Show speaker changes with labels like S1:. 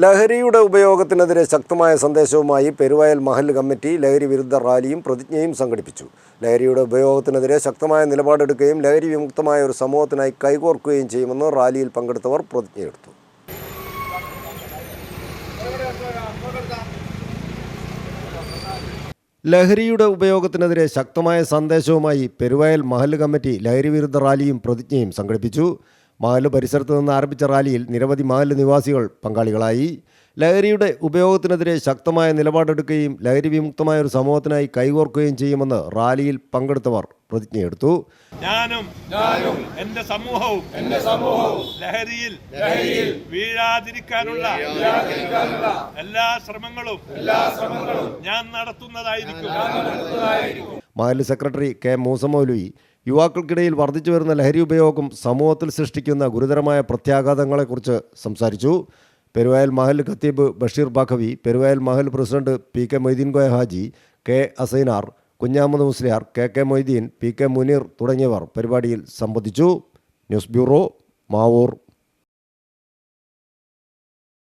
S1: ലഹരിയുടെ ഉപയോഗത്തിനെതിരെ ശക്തമായ സന്ദേശവുമായി പെരുവയൽ മഹല്ല് കമ്മിറ്റി ലഹരി വിരുദ്ധ റാലിയും പ്രതിജ്ഞയും സംഘടിപ്പിച്ചു. ലഹരിയുടെ ഉപയോഗത്തിനെതിരെ ശക്തമായ നിലപാടെടുക്കുകയും ലഹരി വിമുക്തമായ ഒരു സമൂഹത്തിനായി കൈകോർക്കുകയും ചെയ്യുമെന്ന് റാലിയിൽ പങ്കെടുത്തവർ പ്രതിജ്ഞയെടുത്തു. ലഹരിയുടെ ഉപയോഗത്തിനെതിരെ ശക്തമായ സന്ദേശവുമായി പെരുവയൽ മഹല്ല് കമ്മിറ്റി ലഹരി വിരുദ്ധ റാലിയും പ്രതിജ്ഞയും സംഘടിപ്പിച്ചു. മഹല്ല് പരിസരത്ത് നിന്ന് ആരംഭിച്ച റാലിയിൽ നിരവധി മഹല്ല് നിവാസികൾ പങ്കാളികളായി. ലഹരിയുടെ ഉപയോഗത്തിനെതിരെ ശക്തമായ നിലപാടെടുക്കുകയും ലഹരി വിമുക്തമായ ഒരു സമൂഹത്തിനായി കൈകോർക്കുകയും ചെയ്യുമെന്ന് റാലിയിൽ പങ്കെടുത്തവർ പ്രതിജ്ഞയെടുത്തു.
S2: ഞാനും എന്റെ സമൂഹവും ലഹരിയിൽ വീഴാതിരിക്കാനുള്ള എല്ലാ ശ്രമങ്ങളും ഞാൻ നടത്തുന്നതായിരിക്കും.
S1: മഹല്ല് സെക്രട്ടറി കെ മൂസമൗലവി യുവാക്കൾക്കിടയിൽ വർദ്ധിച്ചു വരുന്ന ലഹരി ഉപയോഗം സമൂഹത്തിൽ സൃഷ്ടിക്കുന്ന ഗുരുതരമായ പ്രത്യാഘാതങ്ങളെക്കുറിച്ച് സംസാരിച്ചു. പെരുവയൽ മഹല്ല് ഖത്തീബ് ബഷീർ ബാഖവി, പെരുവയൽ മഹല്ല് president P K Moideen Koya Haji, K Asainar, Kunhamath Musliyar, K Moideen, P K Muneer തുടങ്ങിയവർ പരിപാടിയിൽ സംബന്ധിച്ചു. News bureau, Mavoor.